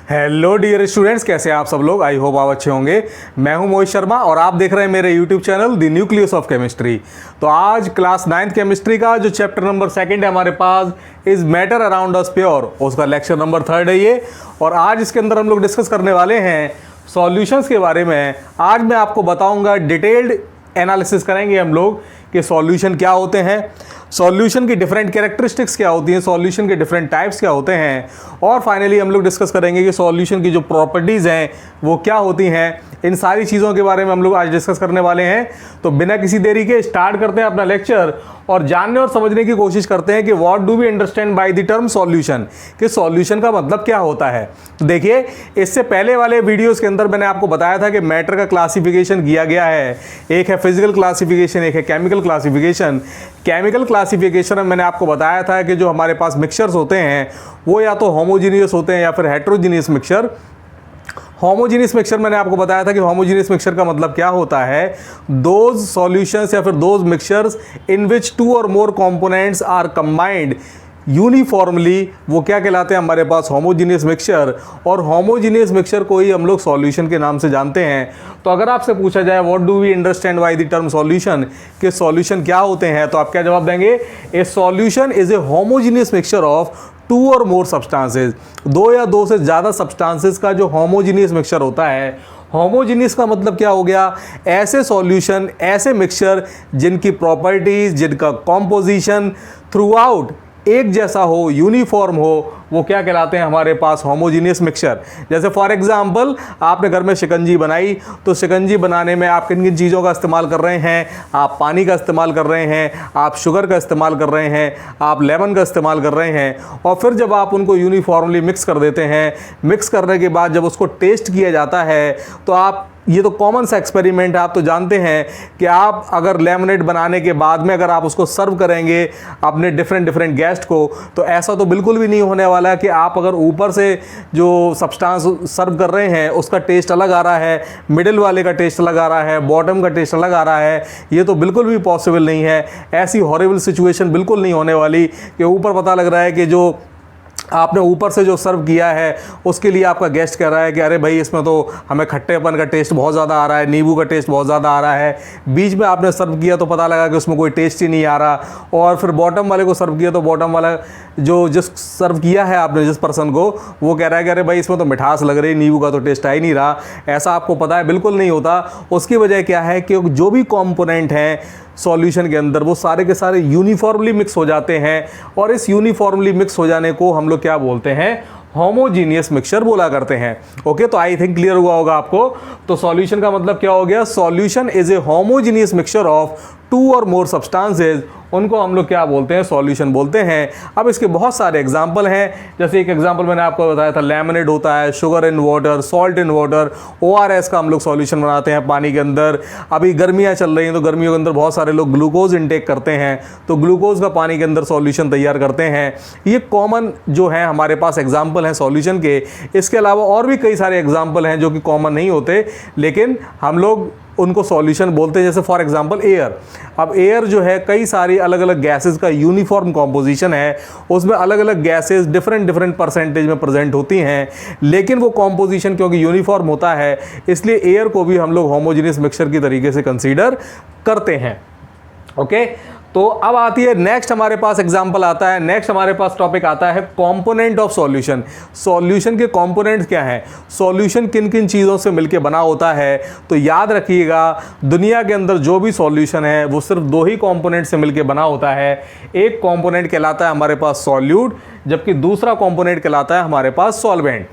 Hello dear students, कैसे हैं आप सब लोग। आई होप आप अच्छे होंगे। मैं हूं मोहित शर्मा और आप देख रहे हैं मेरे YouTube channel the nucleus of chemistry. तो आज क्लास 9th केमिस्ट्री का जो चैप्टर नंबर 2 है हमारे पास, is matter around us pure, उसका लेक्चर नंबर 3 है ये। और आज इसके अंदर हम लोग डिस्कस करने वाले हैं सॉल्यूशंस के बारे में। आज मैं आपको बताऊंगा, डिटेल्ड एनालिसिस करेंगे हम लोग कि सॉल्यूशन क्या होते हैं, सॉल्यूशन की डिफरेंट कैरेक्टरिस्टिक्स क्या होती हैं, सॉल्यूशन के डिफरेंट टाइप्स क्या होते हैं, और फाइनली हम लोग डिस्कस करेंगे कि सॉल्यूशन की जो प्रॉपर्टीज़ हैं वो क्या होती हैं। इन सारी चीज़ों के बारे में हम लोग आज डिस्कस करने वाले हैं। तो बिना किसी देरी के स्टार्ट करते हैं अपना लेक्चर और जानने और समझने की कोशिश करते हैं कि what do we understand by the term solution, कि सॉल्यूशन का मतलब क्या होता है। तो देखिए, इससे पहले वाले वीडियोस के अंदर मैंने आपको बताया था कि मैटर का क्लासिफिकेशन किया गया है। एक है फिजिकल क्लासिफिकेशन, एक है केमिकल क्लासिफिकेशन। केमिकल क्लासिफिकेशन में मैंने आपको बताया था कि जो हमारे पास मिक्सचर्स होते हैं वो या तो होमोजीनियस होते हैं या फिर हेट्रोजीनियस मिक्सचर। होमोजीनियस मिक्सचर मैंने आपको बताया था कि होमोजीनियस मिक्सचर का मतलब क्या होता है, दोज सॉल्यूशंस या फिर those mixtures in which 2 or more components are combined uniformly, वो क्या कहलाते हैं हमारे पास होमोजीनियस मिक्सचर। और होमोजीनियस मिक्सचर को ही हम लोग सॉल्यूशन के नाम से जानते हैं। तो अगर आपसे पूछा जाए what do we understand by the term solution, कि सॉल्यूशन क्या होते हैं, तो आप क्या जवाब देंगे। A solution is a homogeneous mixture of 2 or more substances, 2 या 2 से ज़्यादा सब्सटेंसेस का जो होमोजीनियस मिक्सचर होता है। होमोजीनियस का मतलब क्या हो गया, ऐसे सॉल्यूशन, ऐसे मिक्सचर जिनकी प्रॉपर्टीज, जिनका कॉम्पोजिशन थ्रू आउट एक जैसा हो, यूनिफॉर्म हो, वो क्या कहलाते हैं हमारे पास होमोजीनियस मिक्सचर। जैसे फॉर एग्जांपल, आपने घर में शिकंजी बनाई, तो शिकंजी बनाने में आप किन किन चीज़ों का इस्तेमाल कर रहे हैं। आप पानी का इस्तेमाल कर रहे हैं, आप शुगर का इस्तेमाल कर रहे हैं, आप लेमन का इस्तेमाल कर रहे हैं। और फिर जब आप उनको यूनिफॉर्मली मिक्स कर देते हैं, मिक्स करने के बाद जब उसको टेस्ट किया जाता है, तो आप, ये तो कॉमन सा एक्सपेरिमेंट है, आप तो जानते हैं कि आप अगर लेमनेड बनाने के बाद में अगर आप उसको सर्व करेंगे अपने डिफरेंट गेस्ट को, तो ऐसा तो बिल्कुल भी नहीं होने वाला है कि आप अगर ऊपर से जो सब्सटेंस सर्व कर रहे हैं उसका टेस्ट अलग आ रहा है, मिडिल वाले का टेस्ट अलग आ रहा है, बॉटम का टेस्ट अलग आ रहा है। ये तो बिल्कुल भी पॉसिबल नहीं है। ऐसी हॉरिबल सिचुएशन बिल्कुल नहीं होने वाली कि ऊपर पता लग रहा है कि जो आपने ऊपर से जो सर्व किया है उसके लिए आपका गेस्ट कह रहा है कि अरे भाई, इसमें तो हमें खट्टेपन का टेस्ट बहुत ज़्यादा आ रहा है, नींबू का टेस्ट बहुत ज़्यादा आ रहा है। बीच में आपने सर्व किया तो पता लगा कि उसमें कोई टेस्ट ही नहीं आ रहा। और फिर बॉटम वाले को सर्व किया तो बॉटम वाला जो जिस सर्व किया है आपने, जिस पर्सन को, वो कह रहा है कि अरे भाई, इसमें तो मिठास लग रही, नींबू का तो टेस्ट आ ही नहीं रहा। ऐसा आपको पता है बिल्कुल नहीं होता। उसकी वजह क्या है कि जो भी कॉम्पोनेंट हैं सॉल्यूशन के अंदर, वो सारे के सारे यूनिफॉर्मली मिक्स हो जाते हैं। और इस यूनिफॉर्मली मिक्स हो जाने को हम लोग क्या बोलते हैं, होमोजीनियस मिक्सचर बोला करते हैं। ओके, तो आई थिंक क्लियर हुआ होगा आपको। तो सॉल्यूशन का मतलब क्या हो गया, solution is a homogeneous mixture of 2 or more substances, उनको हम लोग क्या बोलते हैं, सॉल्यूशन बोलते हैं। अब इसके बहुत सारे एग्जाम्पल हैं। जैसे एक एग्जाम्पल मैंने आपको बताया था, लेमनेड होता है, sugar in water, salt in water, ORS का हम लोग सॉल्यूशन बनाते हैं पानी के अंदर। अभी गर्मियाँ चल रही हैं तो गर्मियों के अंदर बहुत सारे लोग ग्लूकोज इनटेक करते हैं, तो ग्लूकोज का पानी के अंदर सॉल्यूशन तैयार करते हैं। ये कॉमन जो है हमारे पास एग्जाम्पल हैं सॉल्यूशन के। इसके अलावा और भी कई सारे एग्जाम्पल हैं जो कि कॉमन नहीं होते, लेकिन हम लोग उनको सॉल्यूशन बोलते हैं। जैसे फॉर एग्जांपल एयर। अब एयर जो है, कई सारी अलग अलग गैसेस का यूनिफॉर्म कॉम्पोजिशन है, उसमें अलग अलग गैसेस डिफरेंट परसेंटेज में प्रेजेंट होती हैं, लेकिन वो कॉम्पोजिशन क्योंकि यूनिफॉर्म होता है, इसलिए एयर को भी हम लोग होमोजीनियस मिक्सचर की तरीके से कंसीडर करते हैं। ओके, तो अब आती है नेक्स्ट, हमारे पास एग्जांपल आता है, नेक्स्ट हमारे पास टॉपिक आता है कंपोनेंट ऑफ सॉल्यूशन। सॉल्यूशन के कंपोनेंट्स क्या हैं, सॉल्यूशन किन किन चीज़ों से मिलके बना होता है। तो याद रखिएगा, दुनिया के अंदर जो भी सॉल्यूशन है वो सिर्फ 2 ही कंपोनेंट से मिलके बना होता है। एक कंपोनेंट कहलाता है हमारे पास सॉल्यूट, जबकि दूसरा कंपोनेंट कहलाता है हमारे पास सॉल्वेंट।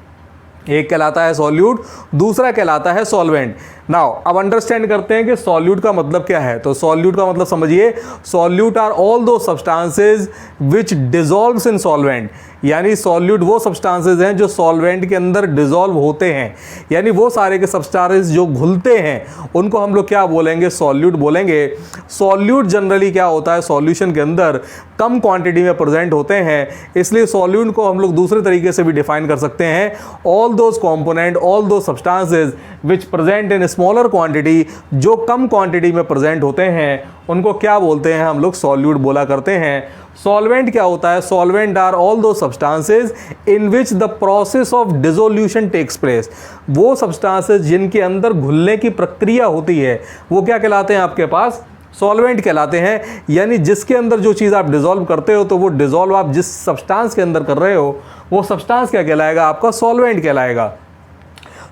एक कहलाता है सॉल्यूट, दूसरा कहलाता है सॉल्वेंट। नाउ अब अंडरस्टैंड करते हैं कि सॉल्यूट का मतलब क्या है। तो सॉल्यूट का मतलब समझिए, सॉल्यूट आर ऑल दो substances which dissolves in solvent. यानी सॉल्यूट वो सब्सटेंसेज हैं जो सॉल्वेंट के अंदर डिसॉल्व होते हैं, यानी वो सारे के सब्सटेंसेज जो घुलते हैं उनको हम लोग क्या बोलेंगे, सॉल्यूट बोलेंगे। सॉल्यूट जनरली क्या होता है, सॉल्यूशन के अंदर कम क्वांटिटी में प्रेजेंट होते हैं, इसलिए सॉल्यूट को हम लोग दूसरे तरीके से भी डिफाइन कर सकते हैं, all those component, all those substances which present in smaller quantity, जो कम क्वांटिटी में प्रेजेंट होते हैं उनको क्या बोलते हैं हम लोग, सॉल्यूट बोला करते हैं। सॉल्वेंट क्या होता है? Solvent are all those substances in which the process of dissolution takes place. वो सब्सटेंसेस जिनके अंदर घुलने की प्रक्रिया होती है वो क्या कहलाते हैं आपके पास? सॉल्वेंट कहलाते हैं। यानी जिसके अंदर जो चीज़ आप डिसॉल्व करते हो तो वो डिसॉल्व आप जिस सब्सटेंस के अंदर कर रहे हो वो सब्सटेंस क्या कहलाएगा? आपका सॉल्वेंट कहलाएगा।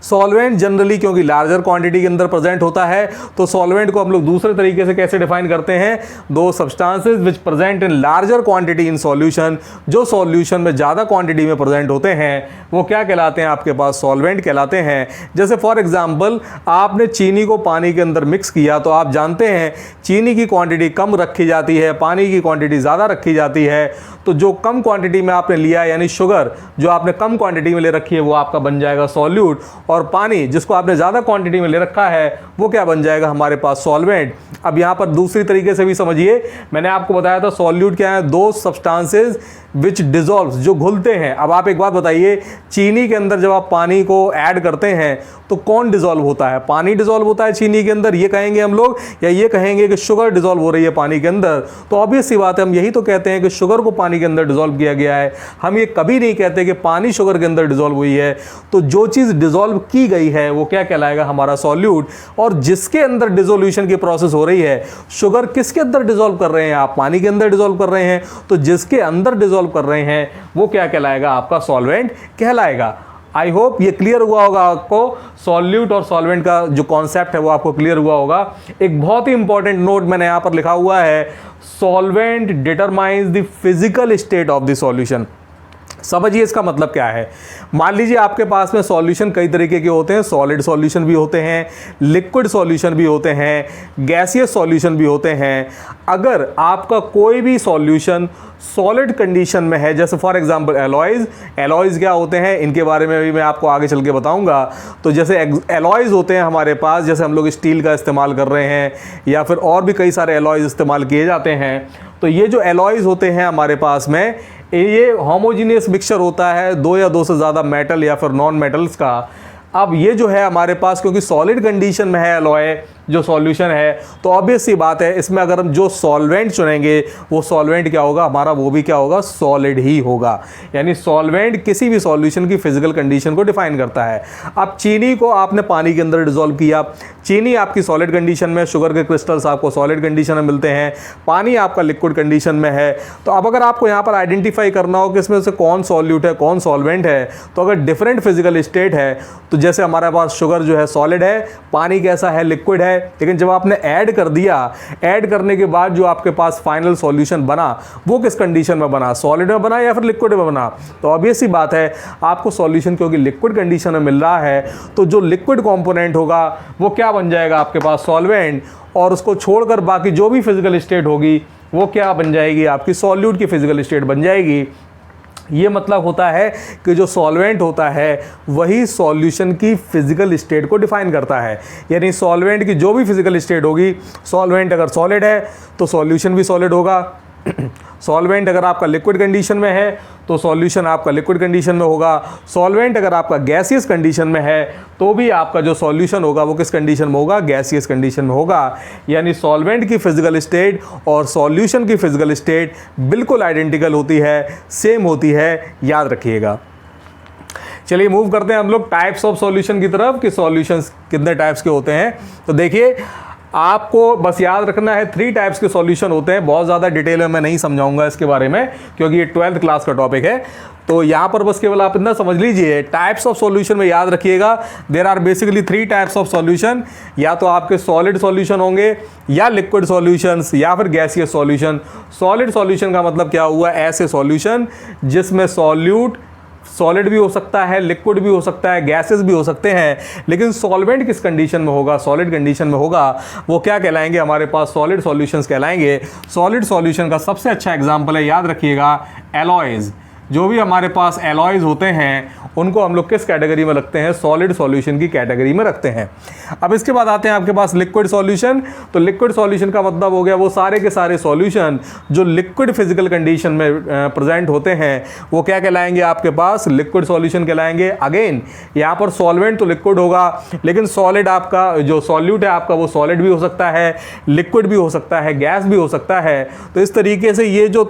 सॉल्वेंट जनरली क्योंकि लार्जर क्वांटिटी के अंदर प्रेजेंट होता है तो सॉल्वेंट को हम लोग दूसरे तरीके से कैसे डिफाइन करते हैं? दो substances which present in larger quantity in solution, जो सॉल्यूशन में ज़्यादा क्वांटिटी में प्रेजेंट होते हैं वो क्या कहलाते हैं? आपके पास सॉल्वेंट कहलाते हैं। जैसे फॉर एग्जांपल आपने चीनी को पानी के अंदर मिक्स किया तो आप जानते हैं चीनी की क्वांटिटी कम रखी जाती है, पानी की क्वांटिटी ज़्यादा रखी जाती है। तो जो कम क्वांटिटी में आपने लिया यानी शुगर जो आपने कम क्वांटिटी में ले रखी है वो आपका बन जाएगा सॉल्यूट, और पानी जिसको आपने ज़्यादा क्वांटिटी में ले रखा है वो क्या बन जाएगा? हमारे पास सॉल्वेंट। अब यहाँ पर दूसरी तरीके से भी समझिए, मैंने आपको बताया था सॉल्यूट क्या है? दो सब्सटेंसेस विच डिजॉल्व्स, जो घुलते हैं। अब आप एक बात बताइए, चीनी के अंदर जब आप पानी को ऐड करते हैं तो कौन डिजॉल्व होता है? पानी डिजॉल्व होता है चीनी के अंदर, ये कहेंगे हम लोग, या ये कहेंगे कि शुगर डिजॉल्व हो रही है पानी के अंदर? तो ऑब्वियस सी बात है, हम यही तो कहते हैं कि शुगर को पानी के अंदर डिजॉल्व किया गया है। हम ये कभी नहीं कहते कि पानी शुगर के अंदर डिजॉल्व हुई है। तो जो चीज़ डिजॉल्व की गई है वो क्या कहलाएगा? हमारा सॉल्यूट। और जिसके अंदर डिजोल्यूशन की प्रोसेस हो रही है, शुगर किसके अंदर डिजॉल्व कर रहे हैं? आप पानी के अंदर डिजॉल्व कर रहे हैं, तो जिसके अंदर डिजॉल्व कर रहे हैं वो क्या कहलाएगा? आपका सॉल्वेंट कहलाएगा। आई होप ये क्लियर हुआ होगा आपको। सॉल्यूट और सॉल्वेंट का जो कॉन्सेप्ट है वो आपको क्लियर हुआ होगा। एक बहुत ही इंपॉर्टेंट नोट मैंने यहां पर लिखा हुआ है, solvent determines the physical state of the solution. समझिए इसका मतलब क्या है। मान लीजिए आपके पास में सॉल्यूशन कई तरीके के होते हैं, सॉलिड सॉल्यूशन भी होते हैं, लिक्विड सॉल्यूशन भी होते हैं, गैसियस सॉल्यूशन भी होते हैं। अगर आपका कोई भी सॉल्यूशन सॉलिड कंडीशन में है, जैसे फॉर एग्जांपल एलॉयज़ क्या होते हैं इनके बारे में भी मैं आपको आगे चल के बताऊंगा। तो जैसे एलॉयज़ होते हैं हमारे पास, जैसे हम लोग स्टील का इस्तेमाल कर रहे हैं या फिर और भी कई सारे एलॉयज़ इस्तेमाल किए जाते हैं। तो ये जो एलॉयज़ होते हैं हमारे पास में, ये होमोजीनियस मिक्सचर होता है दो या दो से ज़्यादा मेटल या फिर नॉन मेटल्स का। अब ये जो है हमारे पास क्योंकि सॉलिड कंडीशन में है एलॉय जो सॉल्यूशन है, तो ऑब्वियस सी बात है इसमें अगर हम जो सॉल्वेंट चुनेंगे वो सॉल्वेंट क्या होगा हमारा? वो भी क्या होगा? सॉलिड ही होगा। यानी सॉल्वेंट किसी भी सॉल्यूशन की फिजिकल कंडीशन को डिफाइन करता है। अब चीनी को आपने पानी के अंदर डिसॉल्व किया, चीनी आपकी सॉलिड कंडीशन में, शुगर के क्रिस्टल्स आपको सॉलिड कंडीशन में मिलते हैं, पानी आपका लिक्विड कंडीशन में है। तो अब अगर आपको यहाँ पर आइडेंटिफाई करना हो कि इसमें से कौन सॉल्यूट है कौन सॉल्वेंट है, तो अगर डिफरेंट फिजिकल स्टेट है तो जैसे हमारे पास शुगर जो है सॉलिड है, पानी कैसा है? लिक्विड है। लेकिन जब आपने ऐड कर दिया, ऐड करने के बाद जो आपके पास फाइनल सॉल्यूशन बना वो किस कंडीशन में बना? सॉलिड में बना या फिर लिक्विड में बना? तो ऑब्वियस सी बात है आपको सॉल्यूशन क्योंकि लिक्विड कंडीशन में मिल रहा है तो जो लिक्विड कंपोनेंट होगा वो क्या बन जाएगा आपके पास? सॉल्वेंट। और उसको छोड़कर बाकी जो भी फिजिकल स्टेट होगी वो क्या बन जाएगी? आपकी सॉल्यूट की फिजिकल स्टेट बन जाएगी। ये मतलब होता है कि जो सॉल्वेंट होता है वही सॉल्यूशन की फिजिकल स्टेट को डिफाइन करता है। यानी सॉल्वेंट की जो भी फिजिकल स्टेट होगी, सॉल्वेंट अगर सॉलिड है तो सॉल्यूशन भी सॉलिड होगा, सॉल्वेंट अगर आपका लिक्विड कंडीशन में है तो सॉल्यूशन आपका लिक्विड कंडीशन में होगा, सॉल्वेंट अगर आपका गैसियस कंडीशन में है तो भी आपका जो सॉल्यूशन होगा वो किस कंडीशन में होगा? गैसियस कंडीशन में होगा। यानी सॉल्वेंट की फिजिकल स्टेट और सॉल्यूशन की फिजिकल स्टेट बिल्कुल आइडेंटिकल होती है, सेम होती है, याद रखिएगा। चलिए मूव करते हैं हम लोग टाइप्स ऑफ सॉल्यूशन की तरफ कि सॉल्यूशंस कितने टाइप्स के होते हैं। तो देखिए आपको बस याद रखना है 3 टाइप्स के सॉल्यूशन होते हैं। बहुत ज़्यादा डिटेल में मैं नहीं समझाऊंगा इसके बारे में क्योंकि ये 12th क्लास का टॉपिक है। तो यहाँ पर बस केवल आप इतना समझ लीजिए, टाइप्स ऑफ सॉल्यूशन में याद रखिएगा there are basically 3 types of solution. या तो आपके सॉलिड सॉल्यूशन होंगे या लिक्विड सॉल्यूशंस या फिर गैसियस सॉल्यूशन। सॉलिड सॉल्यूशन का मतलब क्या हुआ? ऐसे सॉल्यूशन जिसमें सॉल्यूट सॉलिड भी हो सकता है, लिक्विड भी हो सकता है, गैसेस भी हो सकते हैं, लेकिन सॉल्वेंट किस कंडीशन में होगा? सॉलिड कंडीशन में होगा। वो क्या कहलाएंगे? हमारे पास सॉलिड सॉल्यूशंस कहलाएंगे। सॉलिड सॉल्यूशन का सबसे अच्छा एग्जांपल है, याद रखिएगा, एलॉयज़। जो भी हमारे पास एलॉयज़ होते हैं उनको हम लोग किस कैटेगरी में रखते हैं? सॉलिड सॉल्यूशन की कैटेगरी में रखते हैं। अब इसके बाद आते हैं आपके पास लिक्विड सॉल्यूशन। तो लिक्विड सॉल्यूशन का मतलब हो गया वो सारे के सारे सॉल्यूशन जो लिक्विड फिजिकल कंडीशन में प्रेजेंट होते हैं वो क्या कहलाएंगे? आपके पास लिक्विड सॉल्यूशन कहलाएंगे। अगेन यहाँ पर सॉल्वेंट तो लिक्विड होगा, लेकिन सॉलिड आपका जो सॉल्यूट है आपका वो सॉलिड भी हो सकता है, लिक्विड भी हो सकता है, गैस भी हो सकता है। तो इस तरीके से ये जो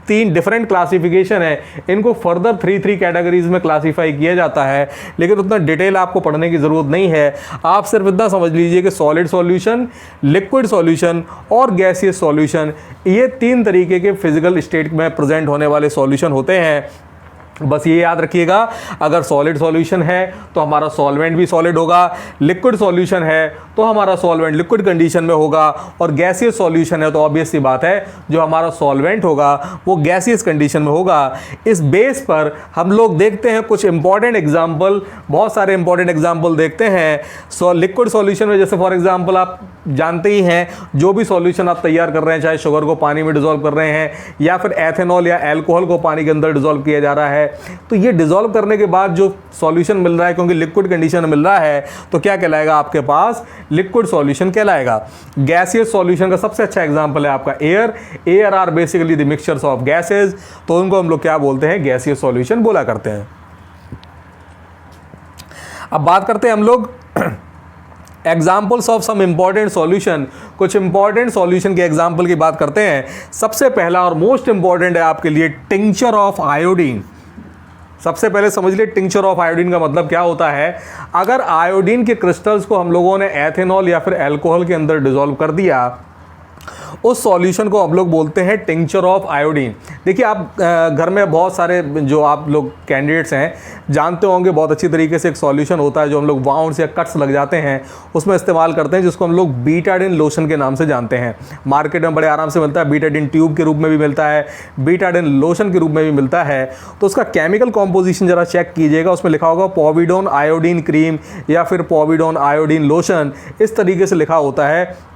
3 डिफरेंट क्लासिफिकेशन है, इनको फर्दर 3 कैटेगरीज में क्लासीफाई किया जाता है, लेकिन उतना डिटेल आपको पढ़ने की ज़रूरत नहीं है। आप सिर्फ इतना समझ लीजिए कि सॉलिड सॉल्यूशन, लिक्विड सॉल्यूशन और गैसियस सॉल्यूशन, ये 3 तरीके के फिजिकल स्टेट में प्रेजेंट होने वाले सॉल्यूशन होते हैं। बस ये याद रखिएगा, अगर सॉलिड सॉल्यूशन है तो हमारा सॉल्वेंट भी सॉलिड होगा, लिक्विड सॉल्यूशन है तो हमारा सॉल्वेंट लिक्विड कंडीशन में होगा, और गैसियस सॉल्यूशन है तो ऑब्वियस सी बात है जो हमारा सॉल्वेंट होगा वो गैसियस कंडीशन में होगा। इस बेस पर हम लोग देखते हैं कुछ इंपॉर्टेंट एग्जाम्पल, बहुत सारे इंपॉर्टेंट एग्जाम्पल देखते हैं। लिक्विड सॉल्यूशन में जैसे फॉर एग्जाम्पल आप जानते ही हैं, जो भी सॉल्यूशन आप तैयार कर रहे हैं, चाहे शुगर को पानी में डिसॉल्व कर रहे हैं या फिर एथेनॉल या एल्कोहल को पानी के अंदर डिसॉल्व किया जा रहा है, तो ये डिसॉल्व करने के बाद जो सॉल्यूशन मिल रहा है, क्योंकि लिक्विड कंडीशन में मिल रहा है, तो क्या कहलाएगा आपके पास, लिक्विड सॉल्यूशन कहलाएगा। गैसियस सॉल्यूशन का सबसे अच्छा एग्जांपल है आपका air. Air are basically the mixtures of gases, तो उनको हम लोग क्या बोलते हैं, गैसियस सॉल्यूशन बोला करते हैं। अब बात करते हैं हम लोग examples of some important solution. कुछ इंपॉर्टेंट सॉल्यूशन के एग्जाम्पल की बात करते हैं। सबसे पहला और मोस्ट इंपॉर्टेंट है आपके लिए टिंक्चर ऑफ आयोडीन। सबसे पहले समझ लिए टिंक्चर ऑफ आयोडीन का मतलब क्या होता है। अगर आयोडीन के क्रिस्टल्स को हम लोगों ने एथेनॉल या फिर अल्कोहल के अंदर डिसॉल्व कर दिया, उस सॉल्यूशन को हम लोग बोलते हैं टिंक्चर ऑफ आयोडीन। देखिए आप घर में बहुत सारे जो आप लोग कैंडिडेट्स हैं जानते होंगे बहुत अच्छी तरीके से, एक सॉल्यूशन होता है जो हम लोग वाउंड्स या कट्स लग जाते हैं उसमें इस्तेमाल करते हैं, जिसको हम लोग बीटाडिन लोशन के नाम से जानते हैं। मार्केट में बड़े आराम से मिलता है, बीटाडिन ट्यूब के रूप में भी मिलता है, बीटाडिन लोशन के रूप में भी मिलता है। तो उसका केमिकल कॉम्पोजिशन ज़रा चेक कीजिएगा, उसमें लिखा होगा पॉविडोन आयोडीन क्रीम या फिर पॉविडोन आयोडीन लोशन, इस तरीके से लिखा होता है।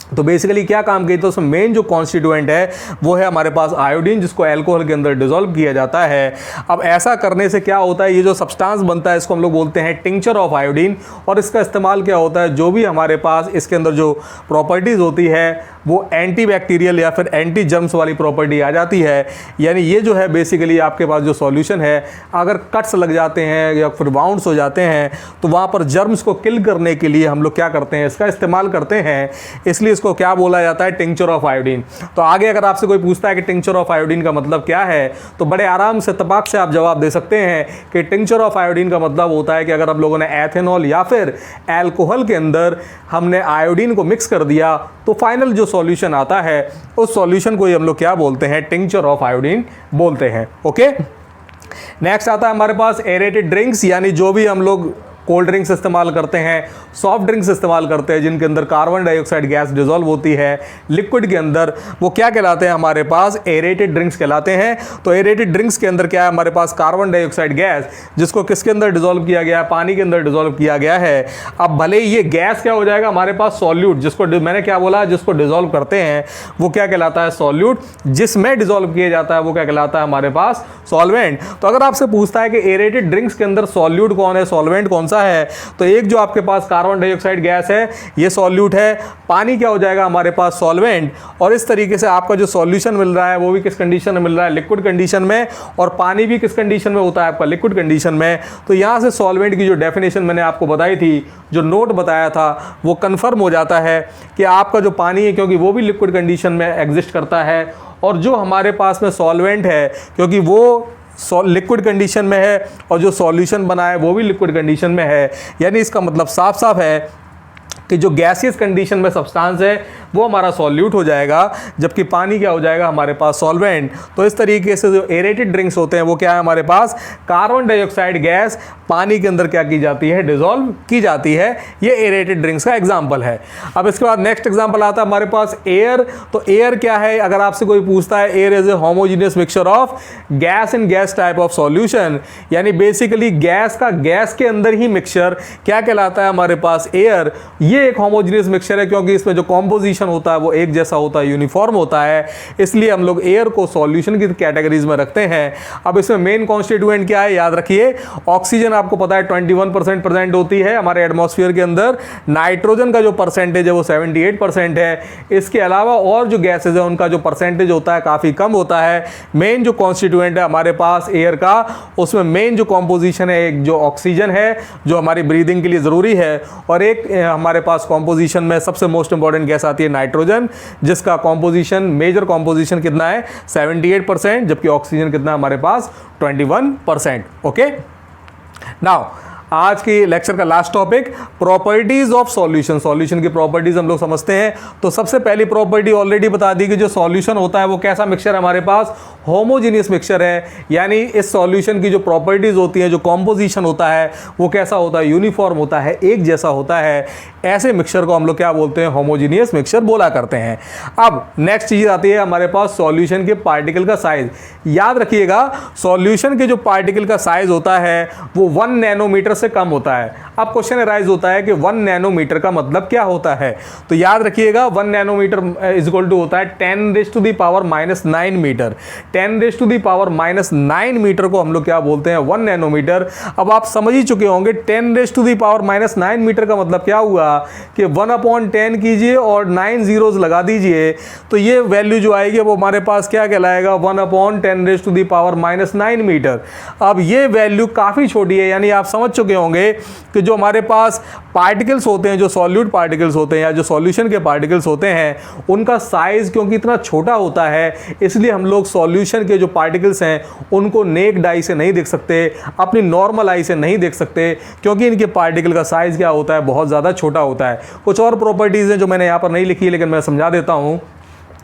तो बेसिकली क्या काम किया, तो उसमें मेन जो कॉन्स्टिट्यूएंट है वो है हमारे पास आयोडीन, जिसको अल्कोहल के अंदर डिसॉल्व किया जाता है। अब ऐसा करने से क्या होता है, ये जो सब्सटेंस बनता है इसको हम लोग बोलते हैं टिंक्चर ऑफ आयोडीन, और इसका इस्तेमाल क्या होता है, जो भी हमारे पास इसके अंदर जो प्रॉपर्टीज़ होती है वो एंटी बैक्टीरियल या फिर एंटी जर्म्स वाली प्रॉपर्टी आ जाती है। यानी ये जो है बेसिकली आपके पास जो सॉल्यूशन है, अगर कट्स लग जाते हैं या फिर बाउंड्स हो जाते हैं तो वहाँ पर जर्म्स को किल करने के लिए हम लोग क्या करते हैं, इसका इस्तेमाल करते हैं। इसलिए इसको क्या बोला जाता है, टिंक्चर ऑफ आयोडीन। तो आगे अगर आपसे कोई पूछता है कि टिंक्चर ऑफ आयोडीन का मतलब क्या है, तो बड़े आराम से तपाक से आप जवाब दे सकते हैं कि टिंक्चर ऑफ आयोडीन का मतलब होता है कि अगर आप लोगों ने एथेनॉल या फिर एल्कोहल के अंदर हमने आयोडीन को मिक्स कर दिया तो फाइनल जो सॉल्यूशन आता है उस सॉल्यूशन को ही हम लोग क्या बोलते हैं, टिंक्चर ऑफ आयोडीन बोलते हैं। ओके, नेक्स्ट आता है हमारे पास एरेटेड ड्रिंक्स, यानी जो भी हम लोग कोल्ड ड्रिंक्स इस्तेमाल करते हैं, सॉफ्ट ड्रिंक्स इस्तेमाल करते हैं जिनके अंदर कार्बन डाइऑक्साइड गैस डिसॉल्व होती है लिक्विड के अंदर, वो क्या कहलाते हैं, हमारे पास एरेटेड ड्रिंक्स कहलाते हैं। तो एरेटेड ड्रिंक्स के अंदर क्या है, हमारे पास कार्बन डाइऑक्साइड गैस, जिसको किसके अंदर डिसॉल्व किया गया है, पानी के अंदर डिसॉल्व किया गया है। अब भले ही ये गैस क्या हो जाएगा हमारे पास, सॉल्यूट, जिसको मैंने क्या बोला, जिसको डिसॉल्व करते हैं वो क्या कहलाता है, सॉल्यूट। जिसमें डिसॉल्व किया जाता है वो क्या कहलाता है, हमारे पास सॉल्वेंट। तो अगर आपसे पूछता है कि एरेटेड ड्रिंक्स के अंदर सॉल्यूट कौन है, सॉल्वेंट कौन सा है, तो एक जो आपके पास कार्बन डाइऑक्साइड गैस है ये सॉल्यूट है, पानी क्या हो जाएगा हमारे पास, सॉल्वेंट। और इस तरीके से आपका जो सॉल्यूशन मिल रहा है वो भी किस कंडीशन में मिल रहा है, लिक्विड कंडीशन में, और पानी भी किस कंडीशन में होता है आपका, लिक्विड कंडीशन में। तो यहां से सॉल्वेंट की जो डेफिनेशन मैंने आपको बताई थी, जो नोट बताया था, वो कंफर्म हो जाता है कि आपका जो पानी है, क्योंकि वो भी लिक्विड कंडीशन में एग्जिस्ट करता है, और जो हमारे पास में सॉल्वेंट है क्योंकि वो लिक्विड कंडीशन में है, और जो सॉल्यूशन बना है वो भी लिक्विड कंडीशन में है। यानी इसका मतलब साफ साफ है कि जो गैसियस कंडीशन में सब्सटेंस है वो हमारा सॉल्यूट हो जाएगा, जबकि पानी क्या हो जाएगा हमारे पास, सॉल्वेंट। तो इस तरीके से जो एरेटेड ड्रिंक्स होते हैं वो क्या है हमारे पास, कार्बन डाइऑक्साइड गैस पानी के अंदर क्या की जाती है, डिसॉल्व की जाती है। ये एरेटेड ड्रिंक्स का एग्जाम्पल है। अब इसके बाद नेक्स्ट एग्जाम्पल आता है हमारे पास एयर। तो एयर क्या है, अगर आपसे कोई पूछता है, air is a homogeneous mixture of gas and gas type of solution, यानी बेसिकली गैस का गैस के अंदर ही मिक्सचर क्या कहलाता है हमारे पास, एयर। ये एक होमोजीनियस मिक्सचर है क्योंकि इसमें जो कॉम्पोजिशन होता है वो एक जैसा होता है, यूनिफॉर्म होता है, इसलिए हम लोग एयर को सॉल्यूशन की कैटेगरीज में रखते हैं। अब इसमें मेन कॉन्स्टिट्यूएंट क्या है, याद रखिए, ऑक्सीजन आपको पता है 21% प्रेजेंट होती है हमारे एटमॉस्फेयर के अंदर, नाइट्रोजन का जो परसेंटेज है वो 78% है। इसके अलावा और जो गैसेज है उनका जो परसेंटेज होता है काफ़ी कम होता है। मेन जो कॉन्स्टिट्यूएंट है हमारे पास एयर का, उसमें मेन जो कॉम्पोजिशन है, एक जो ऑक्सीजन है जो हमारी ब्रीदिंग के लिए ज़रूरी है, और एक हमारे पास कॉम्पोजिशन में सबसे मोस्ट इंपॉर्टेंट गैस आती है नाइट्रोजन, जिसका कॉम्पोजिशन मेजर कॉम्पोजिशन कितना है 78%, जबकि ऑक्सीजन कितना हमारे पास 21%। ओके, नाउ आज की लेक्चर का last topic properties of solution. Solution की प्रॉपर्टीज हम लोग समझते हैं। तो सबसे पहली प्रॉपर्टी ऑलरेडी बता दी कि जो सॉल्यूशन होता है वो कैसा मिक्सचर है हमारे पास, होमोजीनियस मिक्सचर है। यानी इस सॉल्यूशन की जो प्रॉपर्टीज होती हैं, जो कॉम्पोजिशन होता है वो कैसा होता है, यूनिफॉर्म होता है, एक जैसा होता है। ऐसे मिक्सचर को हम लोग क्या बोलते हैं, होमोजीनियस मिक्सचर बोला करते हैं। अब नेक्स्ट चीज आती है हमारे पास सॉल्यूशन के पार्टिकल का साइज। याद रखिएगा सॉल्यूशन के जो पार्टिकल का साइज होता है वो 1 नैनोमीटर से कम होता है। अब क्वेश्चन अराइज होता है कि 1 नैनोमीटर का मतलब क्या होता है। तो याद रखिएगा 1 नैनोमीटर इज इक्वल टू होता है 10⁻⁹ मीटर। 10⁻⁹ मीटर को हम लोग क्या बोलते हैं, 1 नैनोमीटर। अब आप समझ ही चुके होंगे 10⁻⁹ मीटर का मतलब क्या हुआ कि 1/10 कीजिए और 9 जीरोस लगा दीजिए, तो ये वैल्यू जो आएगी वो हमारे पास क्या कहलाएगा, 1/10⁻⁹ मीटर। अब ये वैल्यू काफ़ी छोटी है, यानी आप समझ चुके होंगे कि जो हमारे पास पार्टिकल्स होते हैं, जो सॉल्यूट पार्टिकल्स होते हैं या जो सॉल्यूशन के पार्टिकल्स होते हैं, उनका साइज क्योंकि इतना छोटा होता है, इसलिए हम लोग सॉल्यूशन के जो पार्टिकल्स हैं उनको नेक्ड आई से नहीं देख सकते, अपनी नॉर्मल आई से नहीं देख सकते, क्योंकि इनके पार्टिकल का साइज क्या होता है, बहुत ज़्यादा छोटा होता है। कुछ और प्रॉपर्टीज़ हैं जो मैंने यहाँ पर नहीं लिखी है, लेकिन मैं समझा देता हूँ।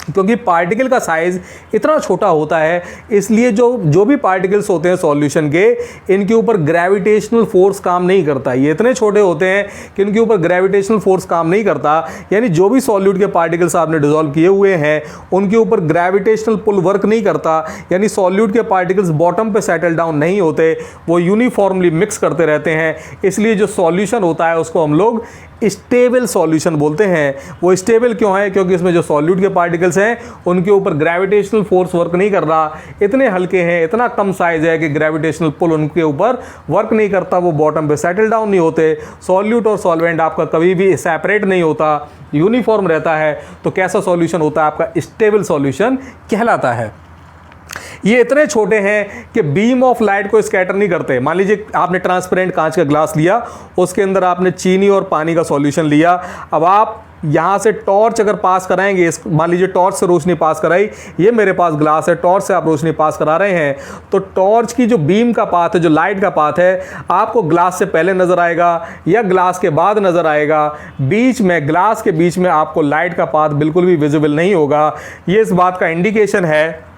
क्योंकि पार्टिकल का साइज इतना छोटा होता है, इसलिए जो भी पार्टिकल्स होते हैं सॉल्यूशन के, इनके ऊपर ग्रेविटेशनल फोर्स काम नहीं करता। ये इतने छोटे होते हैं कि इनके ऊपर ग्रेविटेशनल फोर्स काम नहीं करता। यानी जो भी सॉल्यूट के पार्टिकल्स आपने डिसॉल्व किए हुए हैं उनके ऊपर ग्रेविटेशनल पुल वर्क नहीं करता। यानी सॉल्यूट के पार्टिकल्स बॉटम पे सेटल डाउन नहीं होते, वो यूनिफॉर्मली मिक्स करते रहते हैं। इसलिए जो सॉल्यूशन होता है उसको हम लोग स्टेबल सॉल्यूशन बोलते हैं। वो स्टेबल क्यों है, क्योंकि इसमें जो सॉल्यूट के पार्टिकल्स हैं उनके ऊपर ग्रेविटेशनल फोर्स वर्क नहीं कर रहा, इतने हल्के हैं, इतना कम साइज है कि ग्रेविटेशनल पुल उनके ऊपर वर्क नहीं करता, वो बॉटम पे सेटल डाउन नहीं होते। सॉल्यूट और सॉल्वेंट आपका कभी भी सेपरेट नहीं होता, यूनिफॉर्म रहता है। तो कैसा सॉल्यूशन होता है आपका, स्टेबल सॉल्यूशन कहलाता है। ये इतने छोटे हैं कि बीम ऑफ लाइट को स्कैटर नहीं करते। मान लीजिए आपने ट्रांसपेरेंट कांच का ग्लास लिया, उसके अंदर आपने चीनी और पानी का सॉल्यूशन लिया। अब आप यहाँ से टॉर्च अगर पास कराएंगे, मान लीजिए टॉर्च से रोशनी पास कराई, ये मेरे पास ग्लास है, टॉर्च से आप रोशनी पास करा रहे हैं, तो टॉर्च की जो बीम का पाथ है, जो लाइट का पाथ है, आपको ग्लास से पहले नज़र आएगा या ग्लास के बाद नज़र आएगा। बीच में, ग्लास के बीच में आपको लाइट का पाथ बिल्कुल भी विजिबल नहीं होगा। ये इस बात का इंडिकेशन है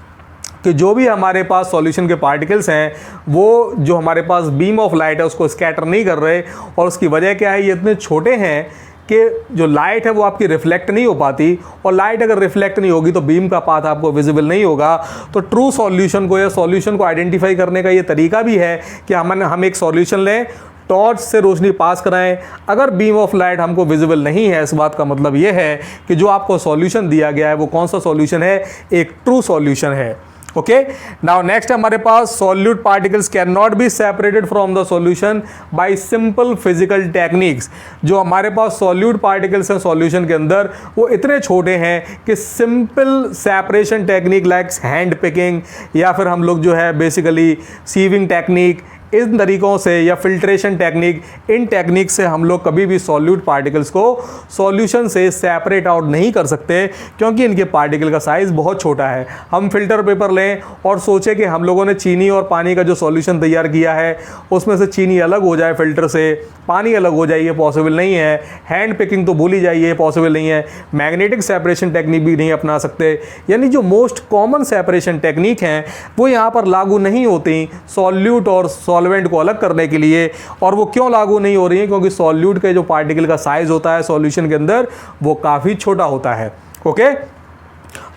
कि जो भी हमारे पास सॉल्यूशन के पार्टिकल्स हैं वो जो हमारे पास बीम ऑफ लाइट है उसको स्कैटर नहीं कर रहे। और उसकी वजह क्या है, ये इतने छोटे हैं कि जो लाइट है वो आपकी रिफ्लेक्ट नहीं हो पाती, और लाइट अगर रिफ्लेक्ट नहीं होगी तो बीम का पाथ आपको विजिबल नहीं होगा। तो ट्रू सॉल्यूशन को या सॉल्यूशन को आइडेंटिफाई करने का ये तरीका भी है कि हम एक सॉल्यूशन लें, टॉर्च से रोशनी पास कराएं, अगर बीम ऑफ लाइट हमको विजिबल नहीं है, इस बात का मतलब ये है कि जो आपको सॉल्यूशन दिया गया है वो कौन सा सॉल्यूशन है, एक ट्रू सॉल्यूशन है। ओके, नाउ नेक्स्ट हमारे पास solute particles can not be separated from the solution by simple physical techniques. जो हमारे पास सॉल्यूट पार्टिकल्स हैं सॉल्यूशन के अंदर, वो इतने छोटे हैं कि simple separation technique like hand picking या फिर हम लोग जो है बेसिकली सीविंग टेक्निक, इन तरीक़ों से, या फिल्ट्रेशन टेक्निक, इन टेक्निक से हम लोग कभी भी सॉल्यूट पार्टिकल्स को सॉल्यूशन से सेपरेट आउट नहीं कर सकते, क्योंकि इनके पार्टिकल का साइज़ बहुत छोटा है। हम फिल्टर पेपर लें और सोचें कि हम लोगों ने चीनी और पानी का जो सॉल्यूशन तैयार किया है उसमें से चीनी अलग हो जाए फिल्टर से, पानी अलग हो जाए, ये पॉसिबल नहीं है। हैंड पिकिंग तो भूल ही जाइए, पॉसिबल नहीं है। मैग्नेटिक सेपरेशन टेक्निक भी नहीं अपना सकते। यानी जो मोस्ट कॉमन सेपरेशन टेक्निक हैं वो यहाँ पर लागू नहीं होती सॉल्यूट और सॉल्वेंट को अलग करने के लिए। और वो क्यों लागू नहीं हो रही है, क्योंकि सॉल्यूट के जो पार्टिकल का साइज होता है सॉल्यूशन के अंदर वो काफ़ी छोटा होता है। ओके,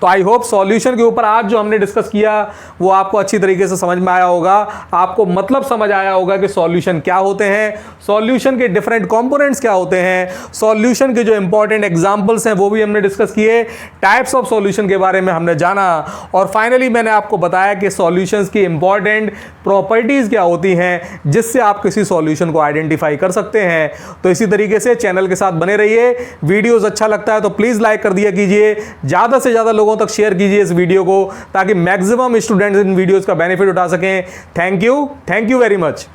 तो आई होप सॉल्यूशन के ऊपर आज जो हमने डिस्कस किया वो आपको अच्छी तरीके से समझ में आया होगा, आपको मतलब समझ आया होगा कि सॉल्यूशन क्या होते हैं, सॉल्यूशन के डिफरेंट कंपोनेंट्स क्या होते हैं, सॉल्यूशन के जो इंपॉर्टेंट एग्जांपल्स हैं वो भी हमने डिस्कस किए, टाइप्स ऑफ सॉल्यूशन के बारे में हमने जाना, और फाइनली मैंने आपको बताया कि सॉल्यूशंस की इंपॉर्टेंट प्रॉपर्टीज़ क्या होती हैं जिससे आप किसी सॉल्यूशन को आइडेंटिफाई कर सकते हैं। तो इसी तरीके से चैनल के साथ बने रहिए। वीडियोज़ अच्छा लगता है तो प्लीज़ लाइक कर दिया कीजिए, ज़्यादा से ज़्यादा लोगों तक शेयर कीजिए इस वीडियो को, ताकि मैक्सिमम स्टूडेंट्स इन वीडियोस का बेनिफिट उठा सकें। Thank you very much.